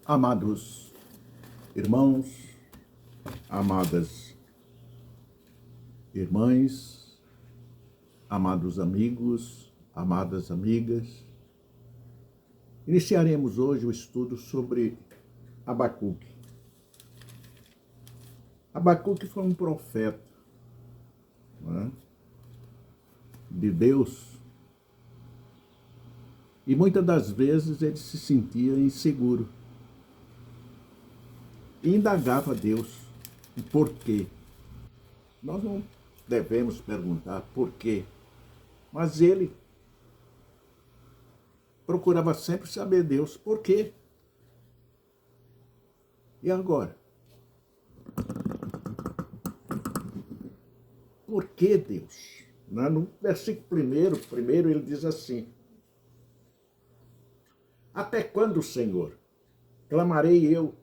Amados irmãos, amadas irmãs, amados amigos, amadas amigas, iniciaremos hoje o estudo sobre Abacuque. Abacuque foi um profeta, de Deus, e muitas das vezes ele se sentia inseguro e indagava a Deus o porquê. Nós não devemos perguntar por quê, mas ele procurava sempre saber Deus por quê. E agora? Por que Deus? No versículo primeiro ele diz assim: até quando, Senhor, clamarei eu,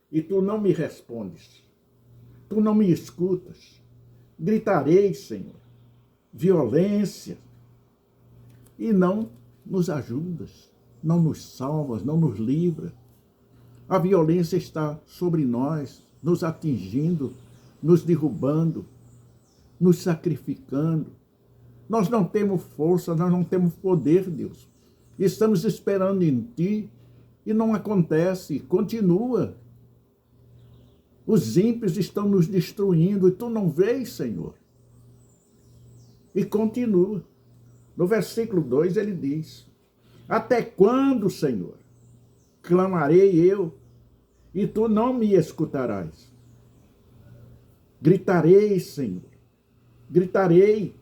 e tu não me respondes? Tu não me escutas? Gritarei, Senhor, violência, e não nos ajudas, não nos salvas, não nos livra. A violência está sobre nós, nos atingindo, nos derrubando, nos sacrificando. Nós não temos força, nós não temos poder, Deus. Estamos esperando em Ti e não acontece, continua. Os ímpios estão nos destruindo e Tu não vês, Senhor. E continua. No versículo 2 ele diz: até quando, Senhor, clamarei eu e Tu não me escutarás? Gritarei, Senhor, gritarei,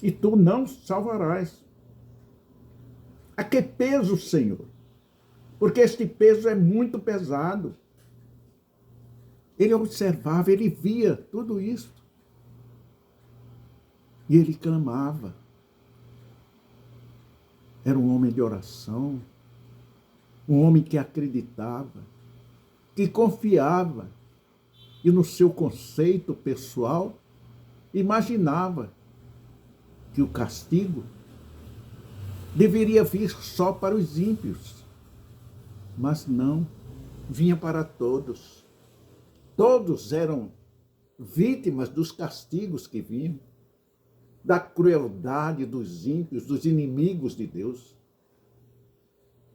e Tu não salvarás. A que peso, Senhor? Porque este peso é muito pesado. Ele observava, ele via tudo isso. E ele clamava. Era um homem de oração, um homem que acreditava, que confiava, e no seu conceito pessoal, imaginava que o castigo deveria vir só para os ímpios. Mas não, vinha para todos. Todos eram vítimas dos castigos que vinham, da crueldade dos ímpios, dos inimigos de Deus.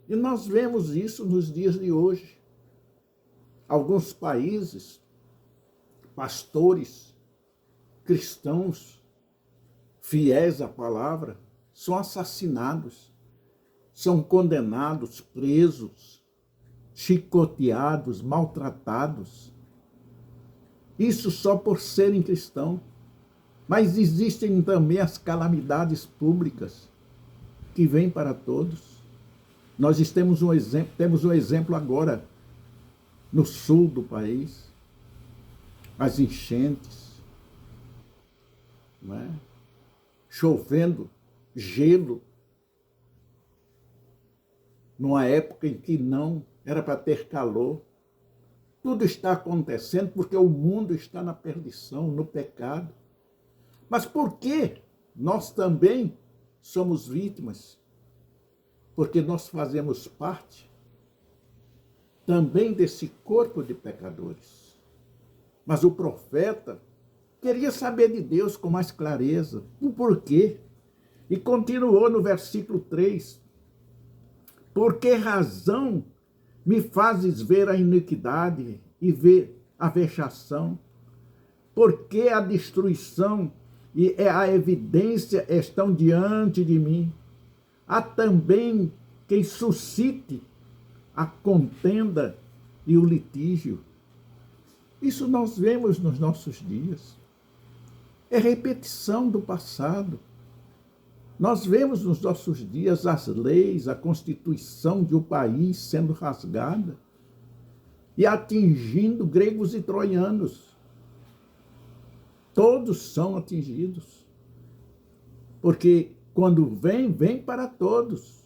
E nós vemos isso nos dias de hoje. Alguns países, pastores, cristãos, fiéis à palavra, são assassinados, são condenados, presos, chicoteados, maltratados. Isso só por serem cristãos. Mas existem também as calamidades públicas que vêm para todos. Nós temos um exemplo agora no sul do país, as enchentes, chovendo gelo, numa época em que não era para ter calor. Tudo está acontecendo porque o mundo está na perdição, no pecado. Mas por que nós também somos vítimas? Porque nós fazemos parte também desse corpo de pecadores. Mas o profeta queria saber de Deus com mais clareza, o porquê. E continuou no versículo 3. Por que razão me fazes ver a iniquidade e ver a vexação? Por que a destruição e a evidência estão diante de mim? Há também quem suscite a contenda e o litígio. Isso nós vemos nos nossos dias. É repetição do passado. Nós vemos nos nossos dias as leis, a constituição de um país sendo rasgada e atingindo gregos e troianos. Todos são atingidos. Porque quando vem para todos.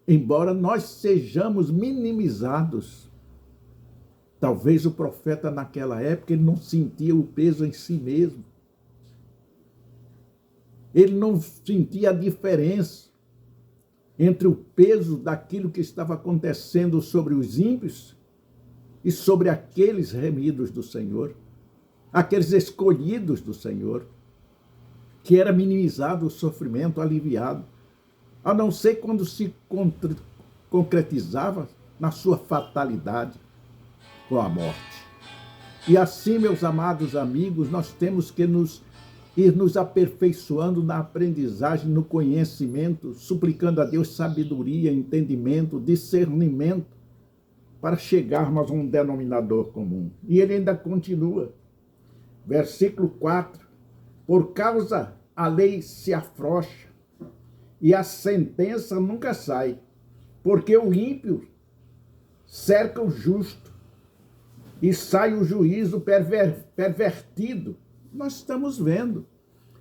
Embora nós sejamos minimizados. Talvez o profeta naquela época ele não sentia o peso em si mesmo. Ele não sentia a diferença. entre o peso daquilo que estava acontecendo sobre os ímpios e sobre aqueles remidos do Senhor, aqueles escolhidos do Senhor, que era minimizado o sofrimento, aliviado, a não ser quando se concretizava na sua fatalidade com a morte. E assim, meus amados amigos, nós temos que ir nos aperfeiçoando na aprendizagem, no conhecimento, suplicando a Deus sabedoria, entendimento, discernimento, para chegarmos a um denominador comum. E ele ainda continua, versículo 4, por causa a lei se afrouxa e a sentença nunca sai, porque o ímpio cerca o justo e sai o juízo pervertido. Nós estamos vendo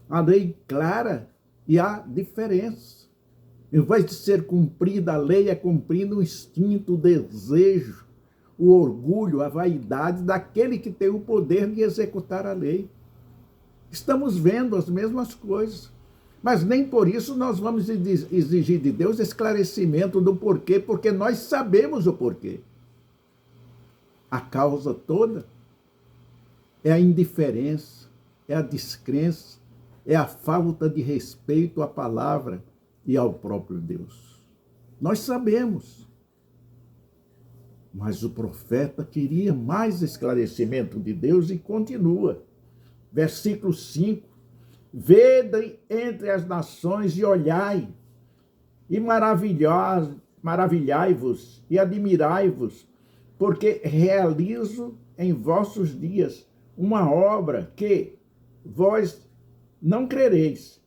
a lei clara e a diferença. Em vez de ser cumprida a lei, é cumprido o instinto, o desejo, o orgulho, a vaidade daquele que tem o poder de executar a lei. Estamos vendo as mesmas coisas, mas nem por isso nós vamos exigir de Deus esclarecimento do porquê, porque nós sabemos o porquê. A causa toda é a indiferença, é a descrença, é a falta de respeito à palavra e ao próprio Deus. Nós sabemos, mas o profeta queria mais esclarecimento de Deus e continua. Versículo 5, vede entre as nações e olhai, e maravilhai-vos e admirai-vos, porque realizo em vossos dias uma obra que vós não crereis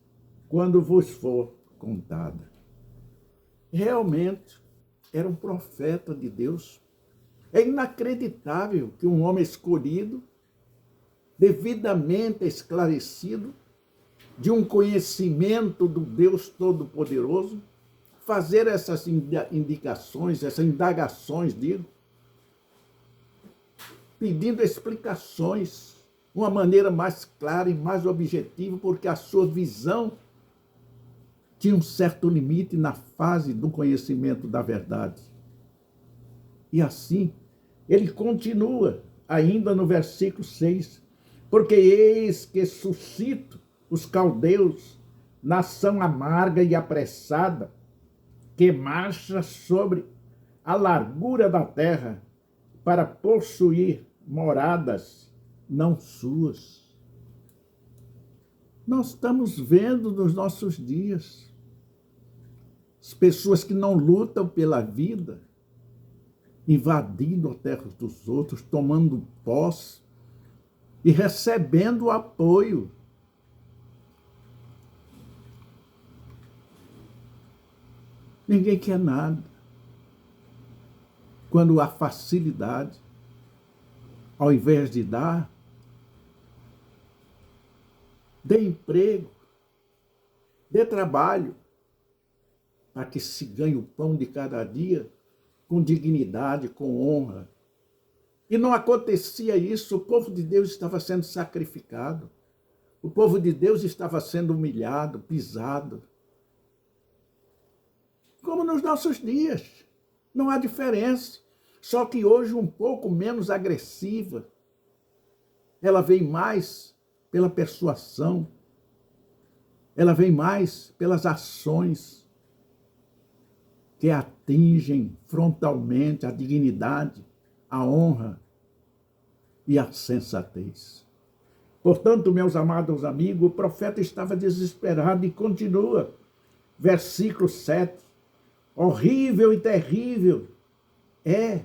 quando vos for contada. Realmente, era um profeta de Deus. É inacreditável que um homem escolhido, devidamente esclarecido, de um conhecimento do Deus Todo-Poderoso, fazer essas indicações, essas indagações, pedindo explicações, uma maneira mais clara e mais objetiva, porque a sua visão tinha um certo limite na fase do conhecimento da verdade. E assim, ele continua, ainda no versículo 6, porque eis que suscito os caldeus, nação amarga e apressada, que marcha sobre a largura da terra para possuir moradas não suas. Nós estamos vendo nos nossos dias as pessoas que não lutam pela vida, invadindo a terra dos outros, tomando posse e recebendo o apoio. Ninguém quer nada. Quando há facilidade, ao invés de dar, dê emprego, dê trabalho, para que se ganhe o pão de cada dia com dignidade, com honra. E não acontecia isso, o povo de Deus estava sendo sacrificado, o povo de Deus estava sendo humilhado, pisado. Como nos nossos dias, não há diferença, só que hoje um pouco menos agressiva. Ela vem mais pela persuasão, ela vem mais pelas ações que atingem frontalmente a dignidade, a honra e a sensatez. Portanto, meus amados amigos, o profeta estava desesperado e continua. Versículo 7. Horrível e terrível é,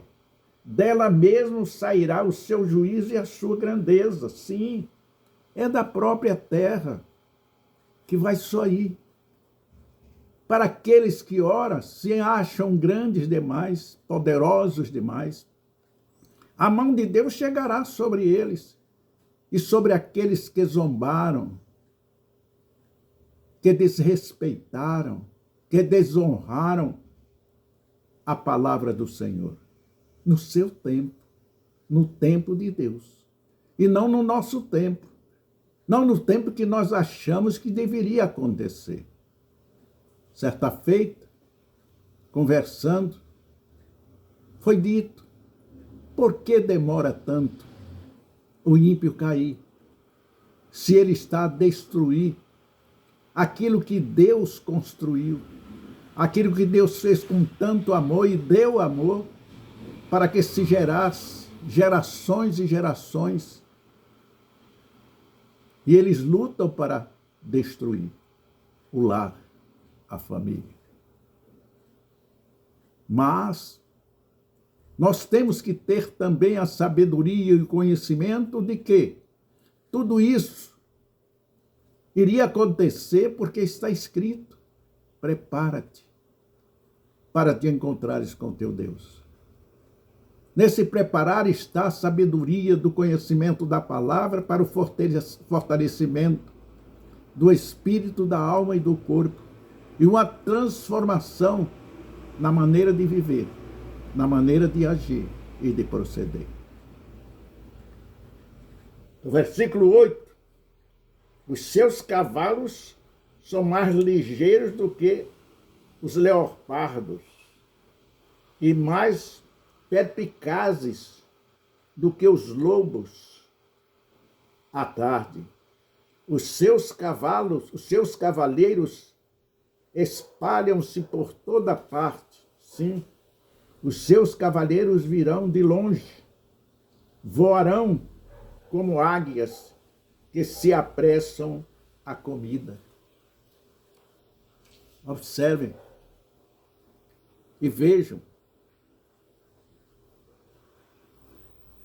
dela mesmo sairá o seu juízo e a sua grandeza. Sim, é da própria terra que vai sair. Para aqueles que, ora, se acham grandes demais, poderosos demais, a mão de Deus chegará sobre eles e sobre aqueles que zombaram, que desrespeitaram, que desonraram a palavra do Senhor, no seu tempo, no tempo de Deus, e não no nosso tempo, não no tempo que nós achamos que deveria acontecer. Certa feita, conversando, foi dito: por que demora tanto o ímpio cair, se ele está a destruir aquilo que Deus construiu, aquilo que Deus fez com tanto amor e deu amor para que se gerasse gerações e gerações, e eles lutam para destruir o lar, a família. Mas nós temos que ter também a sabedoria e o conhecimento de que tudo isso iria acontecer porque está escrito: prepara-te para te encontrares com teu Deus. Nesse preparar está a sabedoria do conhecimento da palavra para o fortalecimento do espírito, da alma e do corpo, e uma transformação na maneira de viver, na maneira de agir e de proceder. No versículo 8, os seus cavalos são mais ligeiros do que os leopardos e mais perspicazes do que os lobos à tarde. Os seus cavalos, os seus cavaleiros espalham-se por toda parte. Sim, os seus cavaleiros virão de longe, voarão como águias que se apressam à comida. Observem e vejam.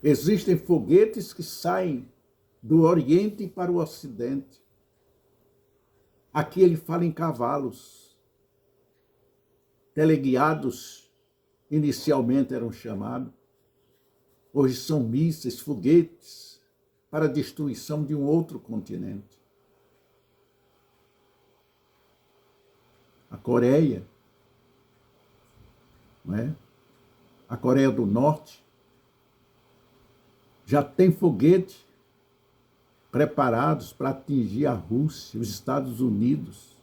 Existem foguetes que saem do Oriente para o Ocidente. Aqui ele fala em cavalos. Teleguiados, inicialmente eram chamados. Hoje são mísseis, foguetes, para a destruição de um outro continente. A Coreia, não é? A Coreia do Norte, já tem foguete preparados para atingir a Rússia, os Estados Unidos,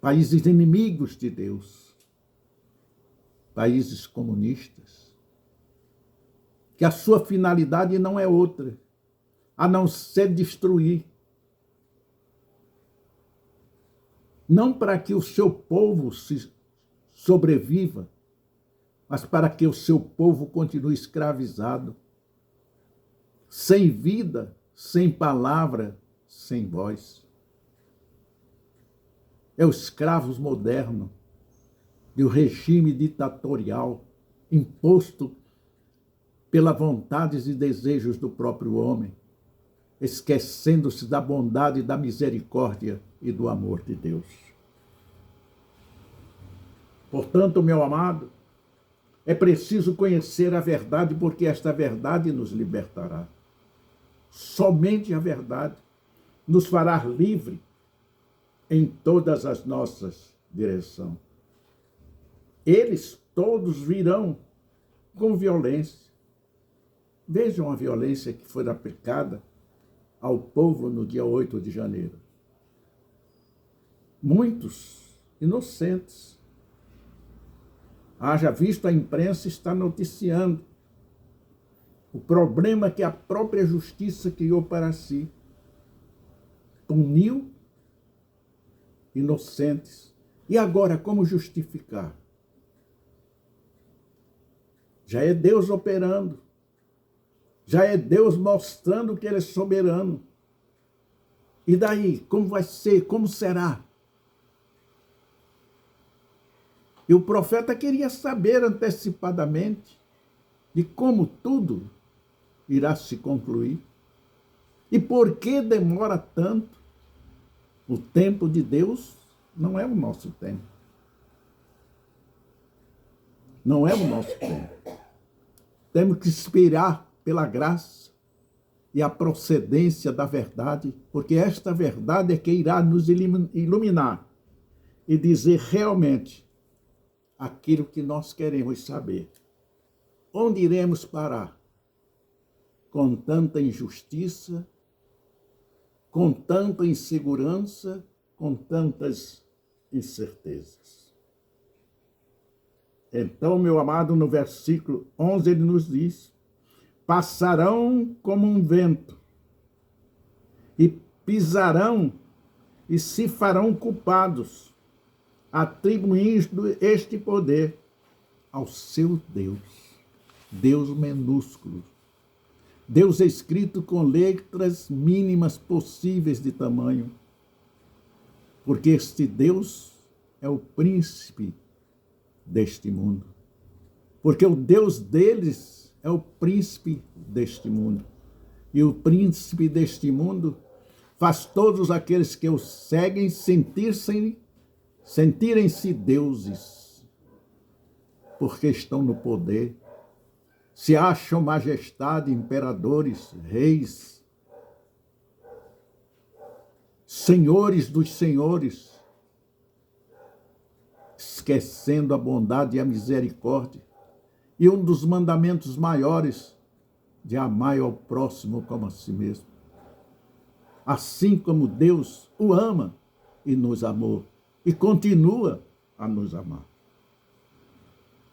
países inimigos de Deus, países comunistas, que a sua finalidade não é outra, a não ser destruir. Não para que o seu povo se sobreviva, mas para que o seu povo continue escravizado, sem vida, sem palavra, sem voz. É o escravo moderno do regime ditatorial imposto pelas vontades e desejos do próprio homem, esquecendo-se da bondade, da misericórdia e do amor de Deus. Portanto, meu amado, é preciso conhecer a verdade, porque esta verdade nos libertará. Somente a verdade nos fará livre em todas as nossas direções. Eles todos virão com violência. Vejam a violência que foi aplicada ao povo no dia 8 de janeiro. Muitos inocentes. Haja visto, a imprensa está noticiando o problema que a própria justiça criou para si. Puniu inocentes. E agora, como justificar? Já é Deus operando. Já é Deus mostrando que Ele é soberano. E daí, como vai ser? Como será? E o profeta queria saber antecipadamente de como tudo irá se concluir. E por que demora tanto? O tempo de Deus não é o nosso tempo. Não é o nosso tempo. Temos que esperar pela graça e a procedência da verdade, porque esta verdade é que irá nos iluminar e dizer realmente aquilo que nós queremos saber. Onde iremos parar? Com tanta injustiça, com tanta insegurança, com tantas incertezas. Então, meu amado, no versículo 11 ele nos diz: passarão como um vento, e pisarão e se farão culpados, atribuindo este poder ao seu Deus. Deus minúsculo. Deus escrito com letras mínimas possíveis de tamanho. Porque este Deus é o príncipe deste mundo. Porque o Deus deles é o príncipe deste mundo. E o príncipe deste mundo faz todos aqueles que o seguem sentirem-se deuses, porque estão no poder, se acham majestade, imperadores, reis, senhores dos senhores, esquecendo a bondade e a misericórdia, e um dos mandamentos maiores, de amar ao próximo como a si mesmo. Assim como Deus o ama e nos amou, e continua a nos amar.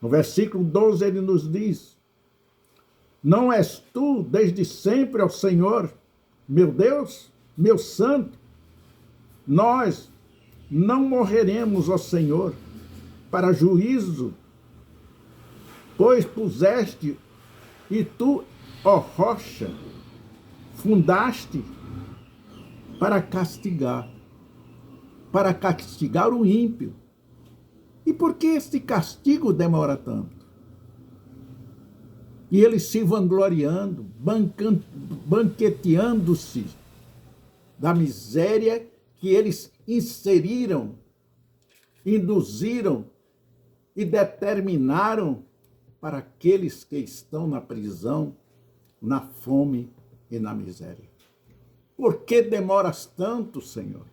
No versículo 12 ele nos diz: não és tu desde sempre, ó Senhor, meu Deus, meu Santo? Nós não morreremos, ó Senhor, para juízo, pois puseste, e tu, ó rocha, fundaste para castigar o ímpio. E por que este castigo demora tanto? E eles se vangloriando, banqueteando-se da miséria que eles inseriram, induziram e determinaram para aqueles que estão na prisão, na fome e na miséria. Por que demoras tanto, Senhor?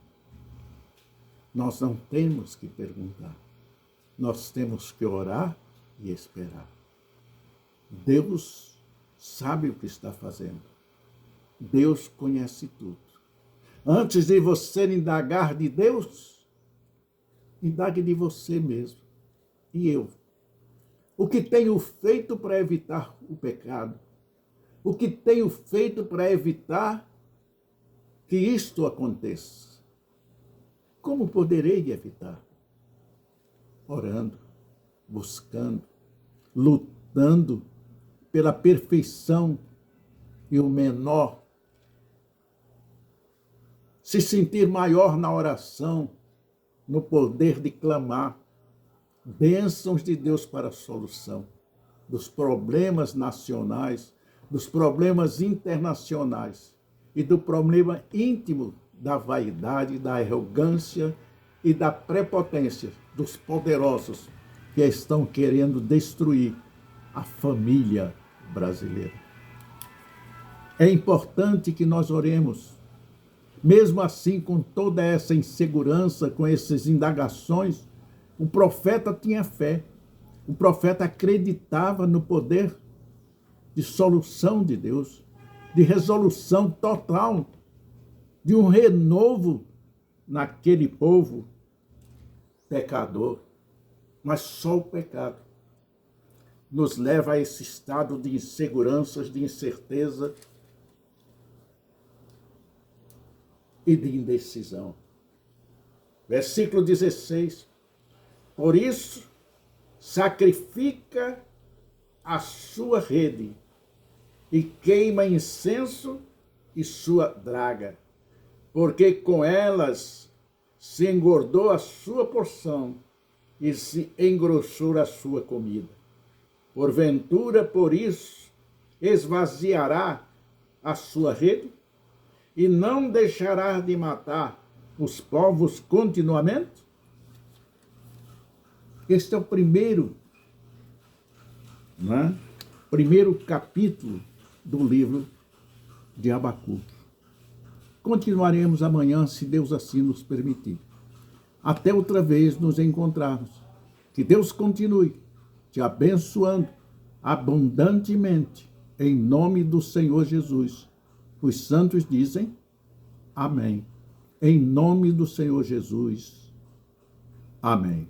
Nós não temos que perguntar. Nós temos que orar e esperar. Deus sabe o que está fazendo. Deus conhece tudo. Antes de você indagar de Deus, indague de você mesmo. E eu? O que tenho feito para evitar o pecado? O que tenho feito para evitar que isto aconteça? Como poderei evitar? Orando, buscando, lutando pela perfeição, e o menor se sentir maior na oração, no poder de clamar bênçãos de Deus para a solução dos problemas nacionais, dos problemas internacionais e do problema íntimo da vaidade, da arrogância e da prepotência dos poderosos que estão querendo destruir a família brasileira. É importante que nós oremos, mesmo assim, com toda essa insegurança, com essas indagações. O profeta tinha fé, o profeta acreditava no poder de solução de Deus, de resolução total, de um renovo naquele povo pecador. Mas só o pecado nos leva a esse estado de inseguranças, de incerteza e de indecisão. Versículo 16. Por isso, sacrifica a sua rede e queima incenso e sua draga, porque com elas se engordou a sua porção e se engrossou a sua comida. Porventura, por isso, esvaziará a sua rede e não deixará de matar os povos continuamente? Este é o primeiro capítulo do livro de Abacuque. Continuaremos amanhã, se Deus assim nos permitir. Até outra vez nos encontrarmos. Que Deus continue te abençoando abundantemente, em nome do Senhor Jesus. Os santos dizem amém. Em nome do Senhor Jesus. Amém.